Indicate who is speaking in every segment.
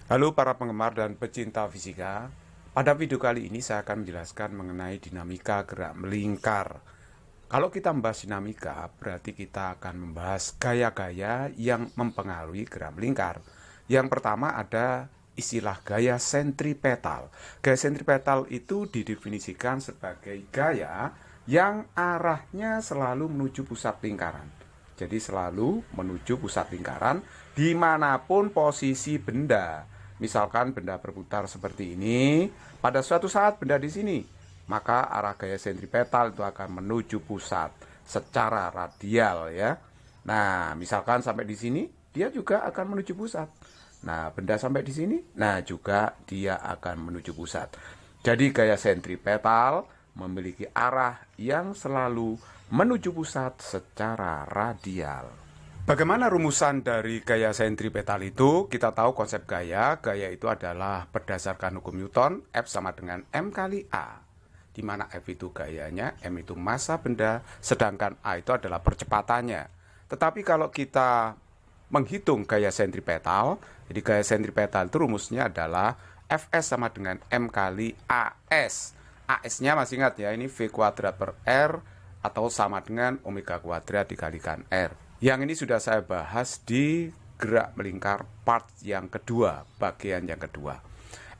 Speaker 1: Halo para penggemar dan pecinta fisika. Pada video kali ini saya akan menjelaskan mengenai dinamika gerak melingkar. Kalau kita membahas dinamika, berarti kita akan membahas gaya-gaya yang mempengaruhi gerak melingkar. Yang pertama ada istilah gaya sentripetal. Gaya sentripetal itu didefinisikan sebagai gaya yang arahnya selalu menuju pusat lingkaran. Jadi selalu menuju pusat lingkaran dimanapun posisi benda. Misalkan benda berputar seperti ini, pada suatu saat benda di sini, maka arah gaya sentripetal itu akan menuju pusat secara radial ya. Nah, misalkan sampai di sini, dia juga akan menuju pusat. Nah, benda sampai di sini, nah juga dia akan menuju pusat. Jadi gaya sentripetal memiliki arah yang selalu menuju pusat secara radial. Bagaimana rumusan dari gaya sentripetal itu? Kita tahu konsep gaya. Gaya itu adalah berdasarkan hukum Newton, F sama dengan M kali A. Di mana F itu gayanya, M itu massa benda, sedangkan A itu adalah percepatannya. Tetapi kalau kita menghitung gaya sentripetal, jadi gaya sentripetal itu rumusnya adalah Fs sama dengan M kali AS. AS-nya masih ingat ya, ini V kuadrat per R atau sama dengan omega kuadrat dikalikan R. Yang ini sudah saya bahas di gerak melingkar part yang kedua, bagian yang kedua.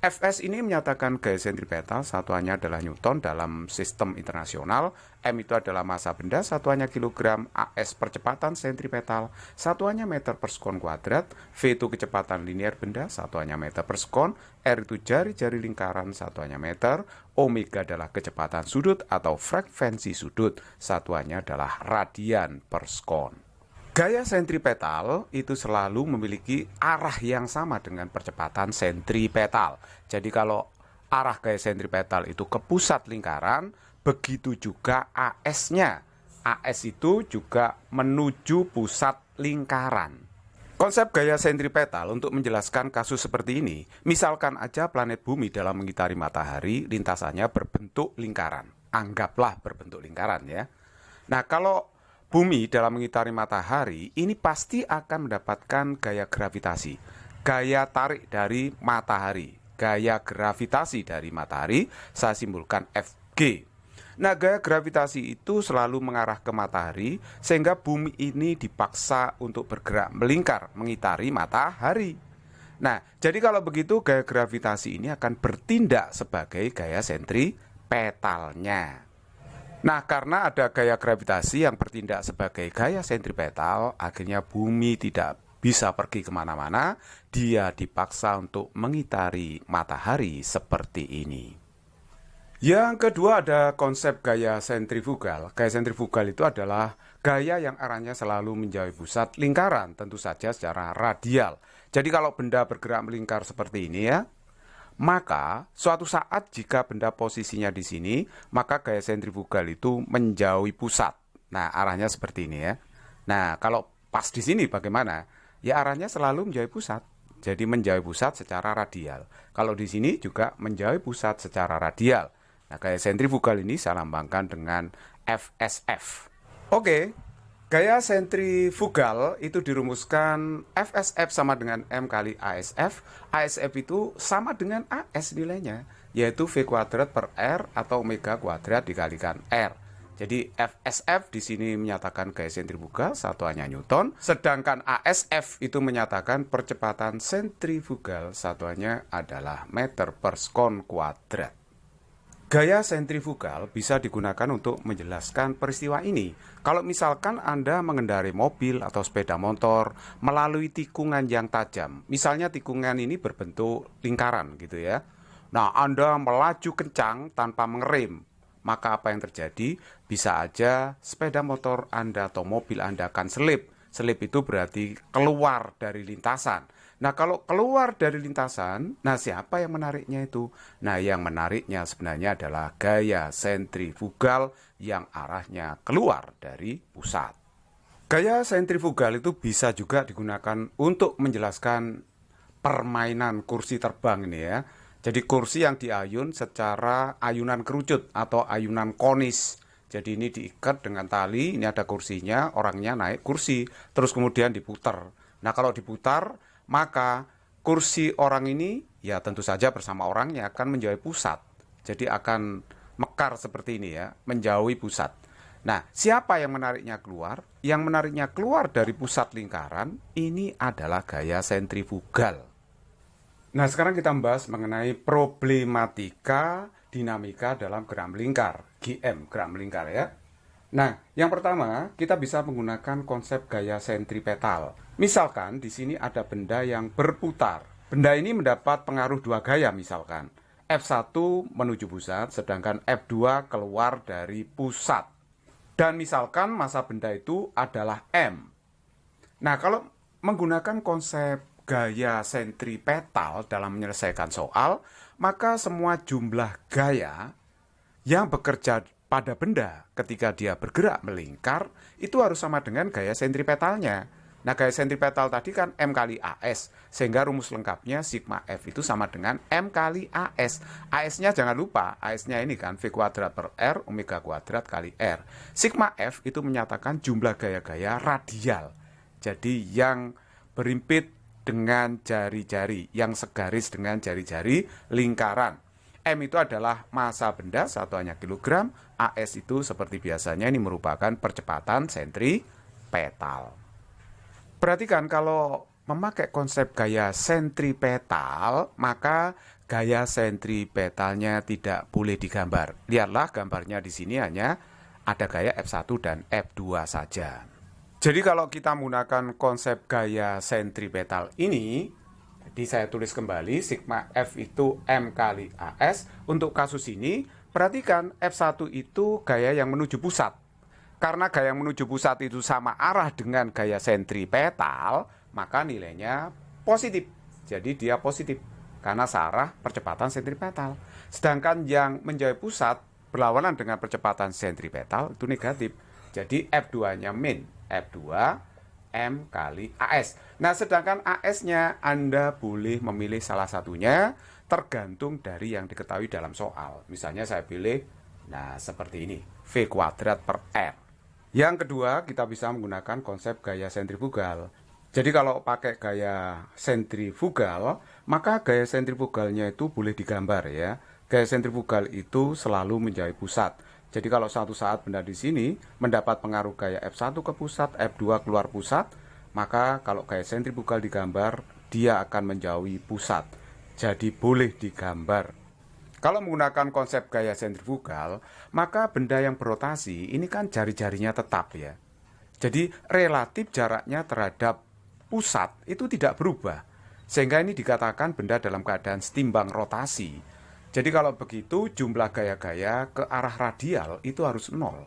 Speaker 1: Fs ini menyatakan gaya sentripetal, satuannya adalah Newton dalam sistem internasional. M itu adalah massa benda, satuannya kilogram. AS percepatan sentripetal, satuannya meter per sekon kuadrat. V itu kecepatan linear benda, satuannya meter per sekon. R itu jari-jari lingkaran, satuannya meter. Omega adalah kecepatan sudut atau frekuensi sudut, satuannya adalah radian per sekon. Gaya sentripetal itu selalu memiliki arah yang sama dengan percepatan sentripetal. Jadi kalau arah gaya sentripetal itu ke pusat lingkaran, begitu juga AS-nya. AS itu juga menuju pusat lingkaran. Konsep gaya sentripetal untuk menjelaskan kasus seperti ini, misalkan aja planet bumi dalam mengitari matahari, lintasannya berbentuk lingkaran. Anggaplah berbentuk lingkaran ya. Nah, kalau bumi dalam mengitari matahari, ini pasti akan mendapatkan gaya gravitasi, gaya tarik dari matahari, gaya gravitasi dari matahari, saya simbolkan Fg. Nah, gaya gravitasi itu selalu mengarah ke matahari, sehingga bumi ini dipaksa untuk bergerak melingkar, mengitari matahari. Nah, jadi kalau begitu gaya gravitasi ini akan bertindak sebagai gaya sentripetalnya. Nah, karena ada gaya gravitasi yang bertindak sebagai gaya sentripetal, akhirnya bumi tidak bisa pergi kemana-mana, dia dipaksa untuk mengitari matahari seperti ini. Yang kedua ada konsep gaya sentrifugal. Gaya sentrifugal itu adalah gaya yang arahnya selalu menjauhi pusat lingkaran, tentu saja secara radial. Jadi kalau benda bergerak melingkar seperti ini ya, maka suatu saat jika benda posisinya di sini, maka gaya sentrifugal itu menjauhi pusat. Nah, arahnya seperti ini ya. Nah, kalau pas di sini bagaimana? Ya arahnya selalu menjauhi pusat. Jadi menjauhi pusat secara radial. Kalau di sini juga menjauhi pusat secara radial. Nah, gaya sentrifugal ini saya lambangkan dengan FSF. Oke. Gaya sentrifugal itu dirumuskan FSF sama dengan M kali ASF. ASF itu sama dengan AS nilainya, yaitu V kuadrat per R atau omega kuadrat dikalikan R. Jadi FSF di sini menyatakan gaya sentrifugal, satuannya Newton. Sedangkan ASF itu menyatakan percepatan sentrifugal, satuannya adalah meter per sekon kuadrat. Gaya sentrifugal bisa digunakan untuk menjelaskan peristiwa ini. Kalau misalkan Anda mengendarai mobil atau sepeda motor melalui tikungan yang tajam, misalnya tikungan ini berbentuk lingkaran gitu ya. Nah, Anda melaju kencang tanpa mengerem, maka apa yang terjadi? Bisa aja sepeda motor Anda atau mobil Anda akan selip. Selip itu berarti keluar dari lintasan. Nah, kalau keluar dari lintasan, nah siapa yang menariknya itu? Nah, yang menariknya sebenarnya adalah gaya sentrifugal yang arahnya keluar dari pusat. Gaya sentrifugal itu bisa juga digunakan untuk menjelaskan permainan kursi terbang ini ya. Jadi kursi yang diayun secara ayunan kerucut atau ayunan konis. Jadi ini diikat dengan tali, ini ada kursinya, orangnya naik kursi, terus kemudian diputar. Nah, kalau diputar, maka kursi orang ini ya tentu saja bersama orangnya akan menjauhi pusat. Jadi akan mekar seperti ini ya, menjauhi pusat. Nah, siapa yang menariknya keluar? Yang menariknya keluar dari pusat lingkaran ini adalah gaya sentrifugal. Nah, sekarang kita membahas mengenai problematika dinamika dalam gerak melingkar, GM, gerak melingkar ya. Nah, yang pertama, kita bisa menggunakan konsep gaya sentripetal. Misalkan di sini ada benda yang berputar. Benda ini mendapat pengaruh dua gaya misalkan. F1 menuju pusat, sedangkan F2 keluar dari pusat. Dan misalkan massa benda itu adalah M. Nah, kalau menggunakan konsep gaya sentripetal dalam menyelesaikan soal, maka semua jumlah gaya yang bekerja pada benda ketika dia bergerak melingkar, itu harus sama dengan gaya sentripetalnya. Nah, gaya sentripetal tadi kan M kali AS, sehingga rumus lengkapnya sigma F itu sama dengan M kali AS. AS-nya jangan lupa, AS-nya ini kan V kuadrat per R, omega kuadrat kali R. Sigma F itu menyatakan jumlah gaya-gaya radial. Jadi yang berimpit dengan jari-jari, yang segaris dengan jari-jari lingkaran. M itu adalah massa benda, satuannya kilogram. AS itu seperti biasanya ini merupakan percepatan sentripetal. Perhatikan kalau memakai konsep gaya sentripetal, maka gaya sentripetalnya tidak boleh digambar. Lihatlah gambarnya di sini hanya ada gaya F1 dan F2 saja. Jadi kalau kita menggunakan konsep gaya sentripetal ini, jadi saya tulis kembali sigma F itu M kali AS. Untuk kasus ini, perhatikan F1 itu gaya yang menuju pusat. Karena gaya yang menuju pusat itu sama arah dengan gaya sentripetal, maka nilainya positif. Jadi dia positif karena searah percepatan sentripetal. Sedangkan yang menjauhi pusat berlawanan dengan percepatan sentripetal itu negatif. Jadi F2-nya min, F2 M kali AS. Nah, sedangkan AS-nya Anda boleh memilih salah satunya tergantung dari yang diketahui dalam soal. Misalnya saya pilih, nah seperti ini, V kuadrat per R. Yang kedua, kita bisa menggunakan konsep gaya sentrifugal. Jadi kalau pakai gaya sentrifugal, maka gaya sentrifugalnya itu boleh digambar ya. Gaya sentrifugal itu selalu menjauhi pusat. Jadi kalau suatu saat benda di sini mendapat pengaruh gaya F1 ke pusat, F2 keluar pusat, maka kalau gaya sentrifugal digambar, dia akan menjauhi pusat. Jadi boleh digambar. Kalau menggunakan konsep gaya sentrifugal, maka benda yang berotasi ini kan jari-jarinya tetap ya. Jadi relatif jaraknya terhadap pusat itu tidak berubah. Sehingga ini dikatakan benda dalam keadaan setimbang rotasi. Jadi kalau begitu jumlah gaya-gaya ke arah radial itu harus 0.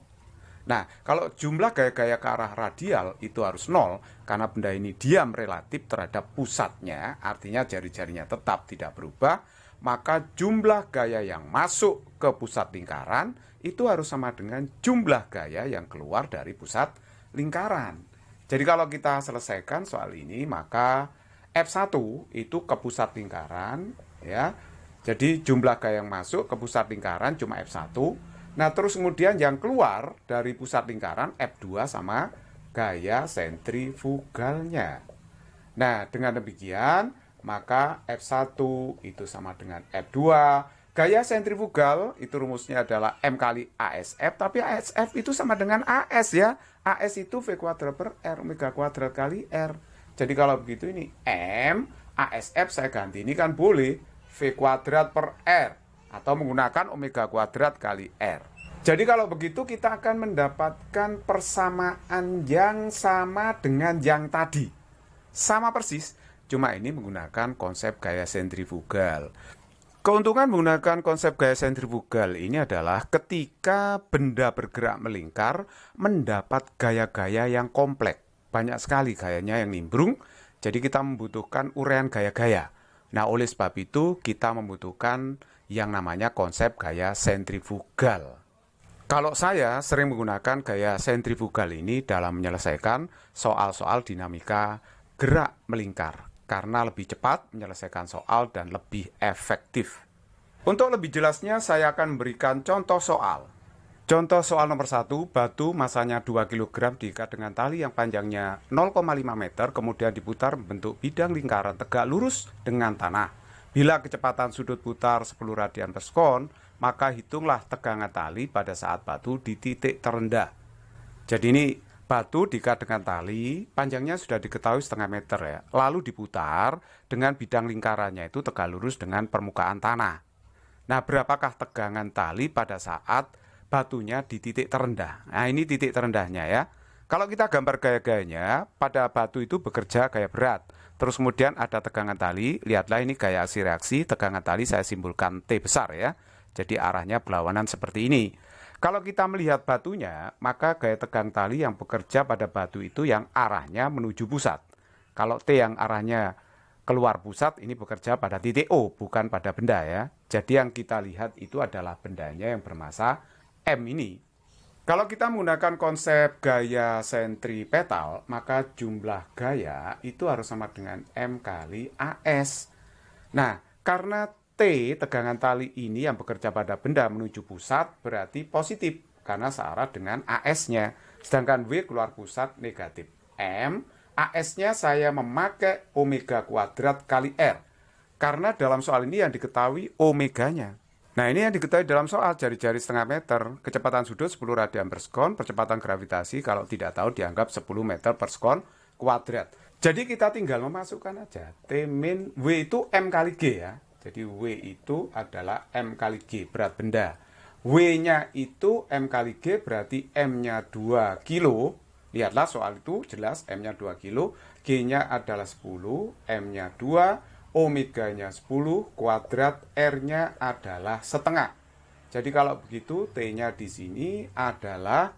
Speaker 1: Nah, kalau jumlah gaya-gaya ke arah radial itu harus 0, karena benda ini diam relatif terhadap pusatnya, artinya jari-jarinya tetap tidak berubah, maka jumlah gaya yang masuk ke pusat lingkaran itu harus sama dengan jumlah gaya yang keluar dari pusat lingkaran. Jadi kalau kita selesaikan soal ini, maka F1 itu ke pusat lingkaran ya. Jadi jumlah gaya yang masuk ke pusat lingkaran cuma F1. Nah, terus kemudian yang keluar dari pusat lingkaran F2 sama gaya sentrifugalnya. Nah, dengan demikian maka F1 itu sama dengan F2. Gaya sentrifugal itu rumusnya adalah M kali ASF, tapi ASF itu sama dengan AS ya. AS itu V kuadrat per R, omega kuadrat kali R. Jadi kalau begitu ini M, ASF saya ganti, ini kan boleh V kuadrat per R, atau menggunakan omega kuadrat kali R. Jadi kalau begitu kita akan mendapatkan persamaan yang sama dengan yang tadi. Sama persis. Cuma ini menggunakan konsep gaya sentrifugal. Keuntungan menggunakan konsep gaya sentrifugal ini adalah ketika benda bergerak melingkar mendapat gaya-gaya yang kompleks. Banyak sekali gayanya yang nimbrung, jadi kita membutuhkan uraian gaya-gaya. Nah, oleh sebab itu kita membutuhkan yang namanya konsep gaya sentrifugal. Kalau saya sering menggunakan gaya sentrifugal ini dalam menyelesaikan soal-soal dinamika gerak melingkar, karena lebih cepat menyelesaikan soal dan lebih efektif. Untuk lebih jelasnya, saya akan memberikan contoh soal. Contoh soal nomor 1, batu masanya 2 kg diikat dengan tali yang panjangnya 0,5 meter, kemudian diputar membentuk bidang lingkaran tegak lurus dengan tanah. Bila kecepatan sudut putar 10 radian per sekon, maka hitunglah tegangan tali pada saat batu di titik terendah. Jadi ini batu diikat dengan tali, panjangnya sudah diketahui setengah meter ya, lalu diputar dengan bidang lingkarannya itu tegak lurus dengan permukaan tanah. Nah, berapakah tegangan tali pada saat batunya di titik terendah? Nah, ini titik terendahnya ya. Kalau kita gambar gaya-gayanya, pada batu itu bekerja gaya berat. Terus kemudian ada tegangan tali, lihatlah ini gaya aksi reaksi, tegangan tali saya simbolkan T besar ya. Jadi arahnya berlawanan seperti ini. Kalau kita melihat batunya, maka gaya tegang tali yang bekerja pada batu itu yang arahnya menuju pusat. Kalau T yang arahnya keluar pusat, ini bekerja pada titik O, bukan pada benda ya. Jadi yang kita lihat itu adalah bendanya yang bermassa M ini. Kalau kita menggunakan konsep gaya sentripetal, maka jumlah gaya itu harus sama dengan M kali AS. Nah, karena T, tegangan tali ini yang bekerja pada benda menuju pusat, berarti positif, karena searah dengan AS-nya. Sedangkan W keluar pusat negatif. M, AS-nya saya memakai omega kuadrat kali R. Karena dalam soal ini yang diketahui omeganya. Nah, ini yang diketahui dalam soal jari-jari setengah meter, kecepatan sudut 10 radian per sekon, percepatan gravitasi kalau tidak tahu dianggap 10 meter per sekon kuadrat. Jadi kita tinggal memasukkan aja, T min W itu M kali G ya. Jadi W itu adalah M kali G, berat benda. W-nya itu M kali G, berarti M-nya 2 kilo. Lihatlah soal itu jelas, M-nya 2 kilo, G-nya adalah 10, M-nya 2, omeganya 10, kuadrat R-nya adalah setengah. Jadi kalau begitu T-nya di sini adalah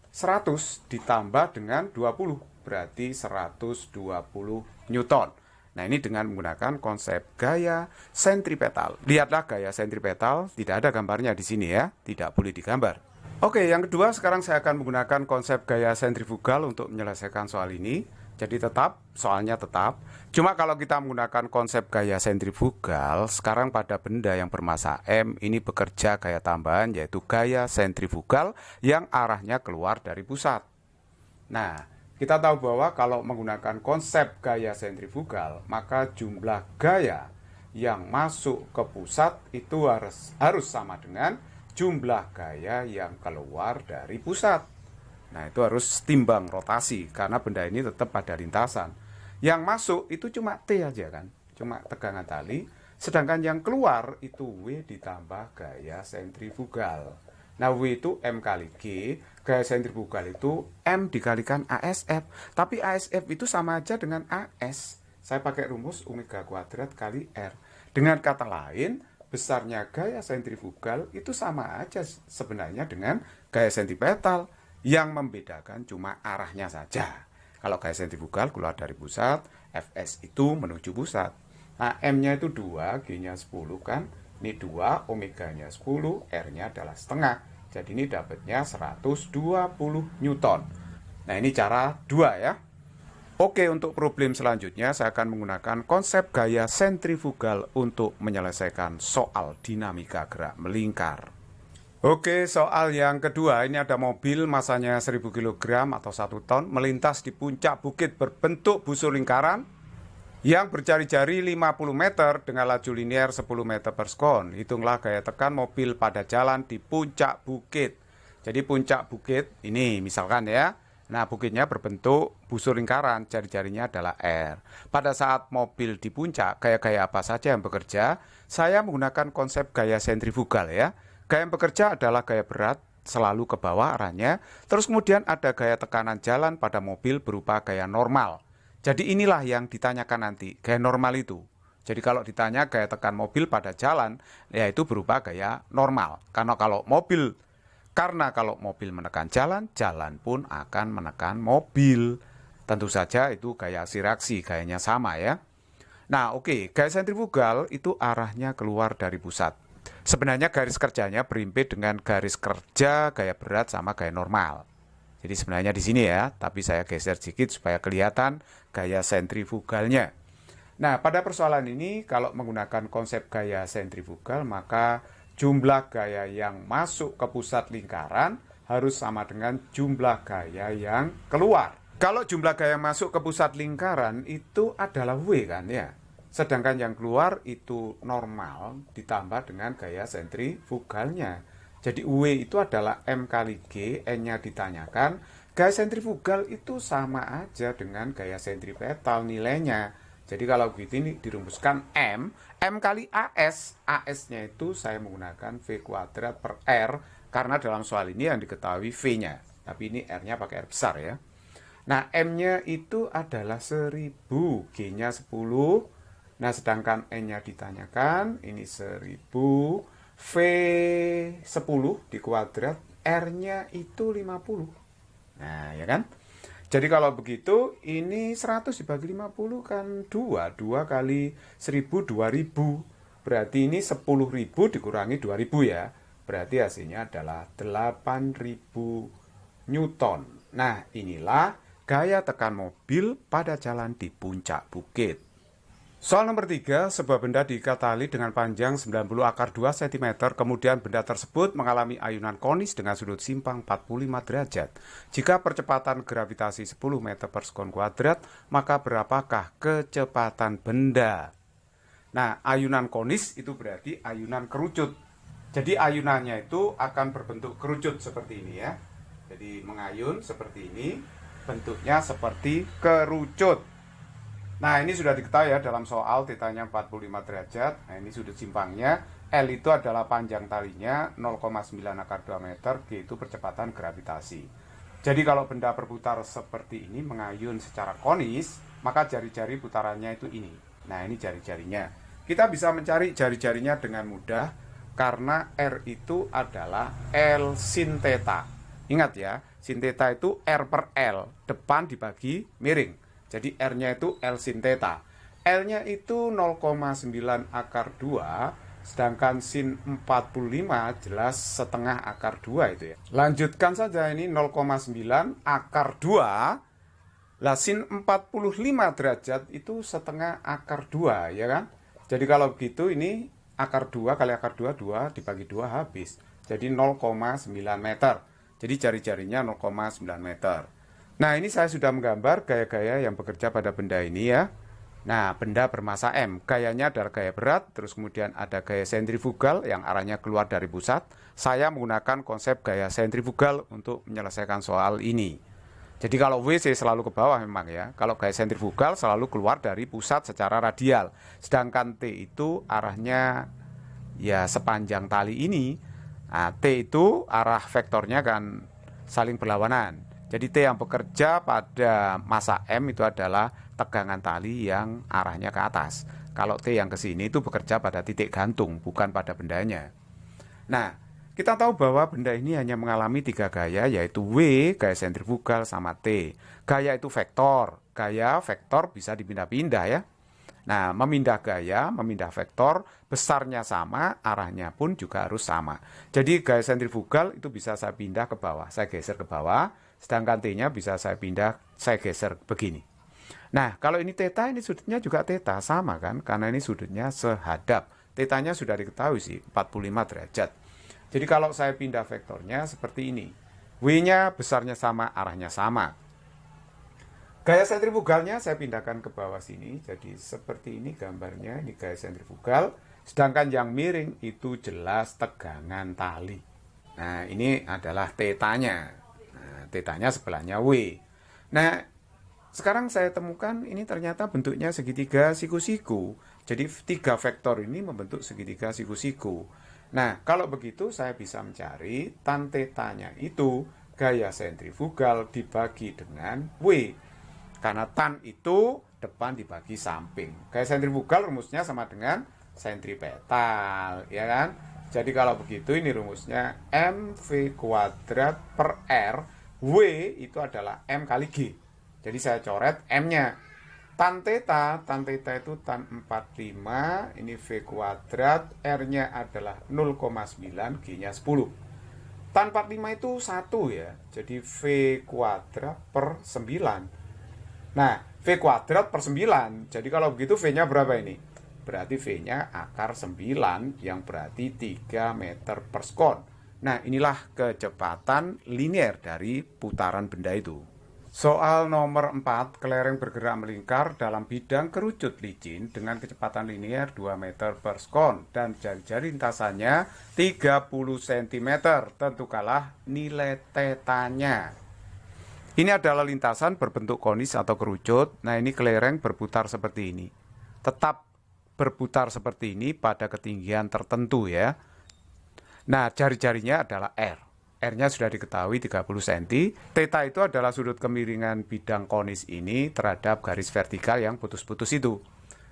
Speaker 1: 100 ditambah dengan 20, berarti 120 Newton. Nah, ini dengan menggunakan konsep gaya sentripetal. Lihatlah gaya sentripetal, tidak ada gambarnya di sini ya, tidak boleh digambar. Oke, yang kedua sekarang saya akan menggunakan konsep gaya sentrifugal untuk menyelesaikan soal ini. Jadi soalnya tetap. Cuma kalau kita menggunakan konsep gaya sentrifugal, sekarang pada benda yang bermassa M ini bekerja gaya tambahan, yaitu gaya sentrifugal yang arahnya keluar dari pusat. Nah, kita tahu bahwa kalau menggunakan konsep gaya sentrifugal, maka jumlah gaya yang masuk ke pusat itu harus sama dengan jumlah gaya yang keluar dari pusat. Nah, itu harus timbang rotasi, karena benda ini tetap pada lintasan. Yang masuk itu cuma T aja kan, cuma tegangan tali, sedangkan yang keluar itu W ditambah gaya sentrifugal. Nah, W itu M kali G, gaya sentrifugal itu M dikalikan ASF. Tapi ASF itu sama aja dengan AS. Saya pakai rumus omega kuadrat kali R. Dengan kata lain, besarnya gaya sentrifugal itu sama aja sebenarnya dengan gaya sentripetal. Yang membedakan cuma arahnya saja. Kalau gaya sentrifugal keluar dari pusat, Fs itu menuju pusat. Nah, M-nya itu 2, G-nya 10 kan. Ini 2, omeganya 10, R-nya adalah setengah. Jadi ini dapatnya 120 Newton. Nah, ini cara 2 ya. Oke, untuk problem selanjutnya saya akan menggunakan konsep gaya sentrifugal untuk menyelesaikan soal dinamika gerak melingkar. Oke, soal yang kedua, ini ada mobil masanya 1000 kg atau 1 ton melintas di puncak bukit berbentuk busur lingkaran yang berjari-jari 50 meter dengan laju linear 10 meter per sekon. Hitunglah gaya tekan mobil pada jalan di puncak bukit. Jadi puncak bukit ini misalkan ya, nah bukitnya berbentuk busur lingkaran, jari-jarinya adalah R. Pada saat mobil di puncak, gaya-gaya apa saja yang bekerja? Saya menggunakan konsep gaya sentrifugal ya. Gaya yang bekerja adalah gaya berat, selalu ke bawah arahnya. Terus kemudian ada gaya tekanan jalan pada mobil berupa gaya normal. Jadi inilah yang ditanyakan nanti, gaya normal itu. Jadi kalau ditanya gaya tekan mobil pada jalan, yaitu berupa gaya normal. Karena kalau mobil menekan jalan, jalan pun akan menekan mobil. Tentu saja itu gaya aksi reaksi, gayanya sama ya. Nah oke, gaya sentrifugal itu arahnya keluar dari pusat. Sebenarnya garis kerjanya berimpit dengan garis kerja gaya berat sama gaya normal. Jadi sebenarnya di sini ya, tapi saya geser sedikit supaya kelihatan gaya sentrifugalnya. Nah, pada persoalan ini kalau menggunakan konsep gaya sentrifugal, maka jumlah gaya yang masuk ke pusat lingkaran harus sama dengan jumlah gaya yang keluar. Kalau jumlah gaya masuk ke pusat lingkaran itu adalah W kan ya. Sedangkan yang keluar itu normal ditambah dengan gaya sentrifugalnya. Jadi W itu adalah M kali G, N-nya ditanyakan. Gaya sentrifugal itu sama aja dengan gaya sentripetal nilainya. Jadi kalau begitu ini dirumuskan M kali AS. AS-nya itu saya menggunakan V kuadrat per R, karena dalam soal ini yang diketahui V-nya. Tapi ini R-nya pakai R besar ya. Nah, M-nya itu adalah 1000, G-nya 10. Nah, sedangkan N-nya ditanyakan, ini 1000, V 10 di kuadrat, R-nya itu 50. Nah, ya kan? Jadi kalau begitu, ini 100 dibagi 50 kan 2. 2 kali 1000, 2000. Berarti ini 10.000 dikurangi 2000 ya. Berarti hasilnya adalah 8000 Newton. Nah, inilah gaya tekan mobil pada jalan di puncak bukit. Soal nomor 3, sebuah benda diikat tali dengan panjang 90 akar 2 cm, kemudian benda tersebut mengalami ayunan konis dengan sudut simpang 45 derajat. Jika percepatan gravitasi 10 meter per sekon kuadrat, maka berapakah kecepatan benda? Nah, ayunan konis itu berarti ayunan kerucut. Jadi ayunannya itu akan berbentuk kerucut seperti ini ya. Jadi mengayun seperti ini, bentuknya seperti kerucut. Nah, ini sudah diketahui ya dalam soal tetanya 45 derajat. Nah, ini sudut simpangnya. L itu adalah panjang talinya 0,9 akar 2 meter. G itu percepatan gravitasi. Jadi kalau benda berputar seperti ini mengayun secara konis, maka jari-jari putarannya itu ini. Nah, ini jari-jarinya. Kita bisa mencari jari-jarinya dengan mudah karena R itu adalah L sin theta. Ingat ya, sin theta itu R per L, depan dibagi miring. Jadi R-nya itu L sin theta. L-nya itu 0,9 akar 2, sedangkan sin 45 jelas setengah akar 2 itu ya. Lanjutkan saja ini 0,9 akar 2. Lah sin 45 derajat itu setengah akar 2 ya kan. Jadi kalau begitu ini akar 2 kali akar 2, 2 dibagi 2 habis. Jadi 0,9 meter. Jadi jari-jarinya 0,9 meter. Nah, ini saya sudah menggambar gaya-gaya yang bekerja pada benda ini ya. Nah, benda bermasa M, gayanya adalah gaya berat, terus kemudian ada gaya sentrifugal yang arahnya keluar dari pusat. Saya menggunakan konsep gaya sentrifugal untuk menyelesaikan soal ini. Jadi kalau WC selalu ke bawah memang ya. Kalau gaya sentrifugal selalu keluar dari pusat secara radial. Sedangkan T itu arahnya ya sepanjang tali ini. Nah, T itu arah vektornya kan saling berlawanan. Jadi T yang bekerja pada masa M itu adalah tegangan tali yang arahnya ke atas. Kalau T yang ke sini itu bekerja pada titik gantung, bukan pada bendanya. Nah, kita tahu bahwa benda ini hanya mengalami 3 gaya, yaitu W, gaya sentrifugal, sama T. Gaya itu vektor. Gaya vektor bisa dipindah-pindah ya. Nah, memindah gaya, memindah vektor, besarnya sama, arahnya pun juga harus sama. Jadi gaya sentrifugal itu bisa saya pindah ke bawah, saya geser ke bawah. Sedangkan T-nya bisa saya pindah, saya geser begini. Nah, kalau ini theta, ini sudutnya juga theta, sama kan? Karena ini sudutnya sehadap. Theta-nya sudah diketahui sih, 45 derajat. Jadi kalau saya pindah vektornya seperti ini. W-nya besarnya sama, arahnya sama. Gaya sentrifugalnya saya pindahkan ke bawah sini. Jadi seperti ini gambarnya, ini gaya sentrifugal. Sedangkan yang miring itu jelas tegangan tali. Nah, ini adalah theta-nya. Tetanya sebelahnya W. Nah, sekarang saya temukan ini ternyata bentuknya segitiga siku-siku. Jadi 3 vektor ini membentuk segitiga siku-siku. Nah, kalau begitu saya bisa mencari tan tetanya itu gaya sentrifugal dibagi dengan W. Karena tan itu depan dibagi samping. Gaya sentrifugal rumusnya sama dengan sentripetal, ya kan? Jadi kalau begitu ini rumusnya mv kuadrat per R. W itu adalah M kali G. Jadi saya coret M-nya. Tan theta itu tan 45, ini V kuadrat, R-nya adalah 0,9, G-nya 10. Tan 45 itu 1 ya. Jadi V kuadrat per 9. Nah, V kuadrat per 9. Jadi kalau begitu V-nya berapa ini? berarti V-nya akar 9 yang berarti 3 meter per sekon. Nah, inilah kecepatan linear dari putaran benda itu. Soal nomor 4, kelereng bergerak melingkar dalam bidang kerucut licin dengan kecepatan linear 2 meter per sekon dan jari-jari lintasannya 30 cm. Tentukanlah nilai tetanya. Ini adalah lintasan berbentuk konis atau kerucut. Nah, ini kelereng berputar seperti ini. Tetap berputar seperti ini pada ketinggian tertentu ya. Nah, jari-jarinya adalah R. R-nya sudah diketahui 30 cm. Theta itu adalah sudut kemiringan bidang konis ini terhadap garis vertikal yang putus-putus itu.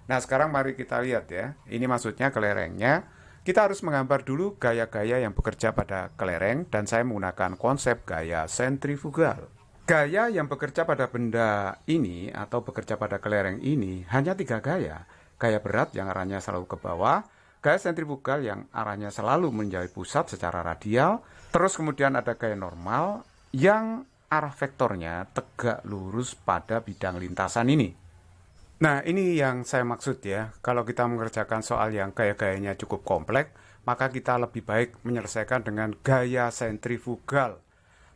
Speaker 1: Nah, sekarang mari kita lihat ya. Ini maksudnya kelerengnya. Kita harus menggambar dulu gaya-gaya yang bekerja pada kelereng dan saya menggunakan konsep gaya sentrifugal. Gaya yang bekerja pada benda ini atau bekerja pada kelereng ini hanya 3 gaya. Gaya berat yang arahnya selalu ke bawah, gaya sentrifugal yang arahnya selalu menjauhi pusat secara radial, terus kemudian ada gaya normal yang arah vektornya tegak lurus pada bidang lintasan ini. Nah, ini yang saya maksud ya. Kalau kita mengerjakan soal yang gaya-gayanya cukup kompleks, maka kita lebih baik menyelesaikan dengan gaya sentrifugal.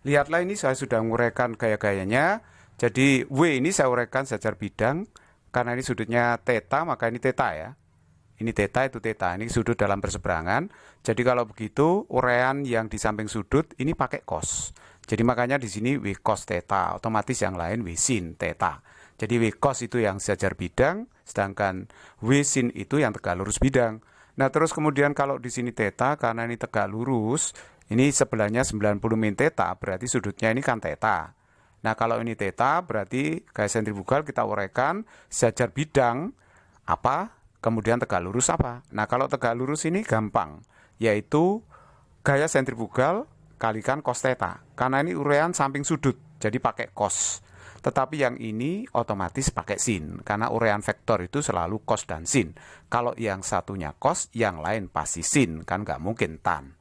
Speaker 1: Lihatlah, ini saya sudah menguraikan gaya-gayanya. Jadi W ini saya uraikan secara bidang. Karena ini sudutnya theta, maka ini theta ya. Ini theta, itu theta. Ini sudut dalam berseberangan. Jadi kalau begitu, uraian yang di samping sudut ini pakai cos. Jadi makanya di sini W cos theta. Otomatis yang lain W sin theta. Jadi W cos itu yang sejajar bidang, sedangkan W sin itu yang tegak lurus bidang. Nah, terus kemudian kalau di sini theta, karena ini tegak lurus, ini sebelahnya 90 min theta, berarti sudutnya ini kan theta. Nah, kalau ini theta, berarti gaya sentrifugal kita uraikan sejajar bidang apa, kemudian tegak lurus apa. Nah, kalau tegak lurus ini gampang, yaitu gaya sentrifugal kalikan cos theta. Karena ini uraian samping sudut, jadi pakai cos. Tetapi yang ini otomatis pakai sin, karena uraian vektor itu selalu cos dan sin. Kalau yang satunya cos, yang lain pasti sin, kan nggak mungkin tan.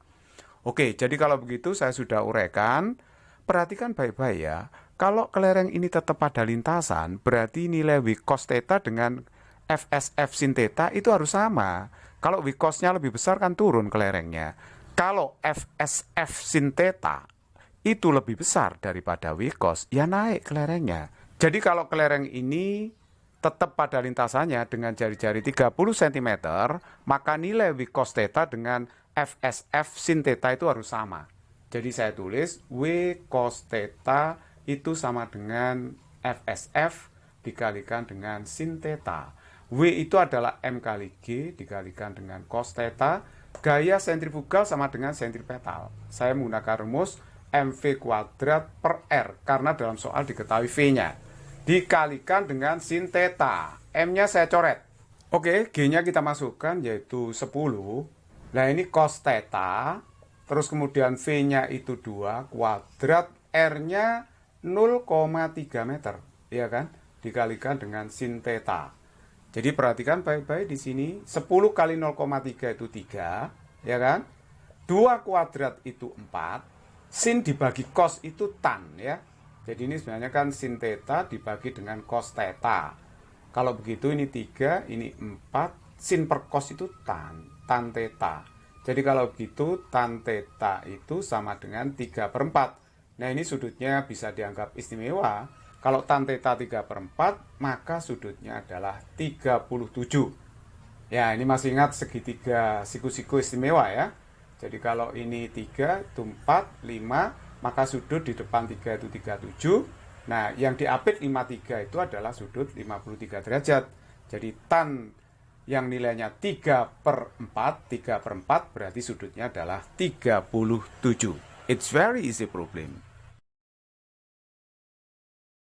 Speaker 1: Oke, jadi kalau begitu saya sudah uraikan. Perhatikan baik-baik ya, kalau kelereng ini tetap pada lintasan, berarti nilai W cos theta dengan FSF sin theta itu harus sama. Kalau W cosnya lebih besar kan turun kelerengnya. Kalau FSF sin theta itu lebih besar daripada W cos, ya naik kelerengnya. Jadi kalau kelereng ini tetap pada lintasannya dengan jari-jari 30 cm, maka nilai W cos theta dengan FSF sin theta itu harus sama. Jadi saya tulis W cos theta itu sama dengan FSF dikalikan dengan sin theta. W itu adalah M kali G dikalikan dengan cos theta. Gaya sentrifugal sama dengan sentripetal. Saya menggunakan rumus MV kuadrat per R, karena dalam soal diketahui V-nya. Dikalikan dengan sin theta. M-nya saya coret. Oke, G-nya kita masukkan yaitu 10. Nah, ini cos theta. Terus kemudian V-nya itu 2, kuadrat R-nya 0,3 meter. Ya kan? Dikalikan dengan sin theta. Jadi perhatikan baik-baik di sini. 10 kali 0,3 itu 3. Ya kan? 2 kuadrat itu 4. Sin dibagi cos itu tan ya. Jadi ini sebenarnya kan sin theta dibagi dengan cos theta. Kalau begitu ini 3, ini 4. Sin per cos itu tan theta. Jadi kalau begitu tan theta itu sama dengan 3/4. Nah, ini sudutnya bisa dianggap istimewa. Kalau tan theta 3/4, maka sudutnya adalah 37. Ya, ini masih ingat segitiga siku-siku istimewa ya. Jadi kalau ini 3, itu 4, 5, maka sudut di depan 3 itu 37. Nah, yang diapit 53 itu adalah sudut 53 derajat. Jadi tan yang nilainya 3/4 berarti sudutnya adalah 37. It's very easy problem.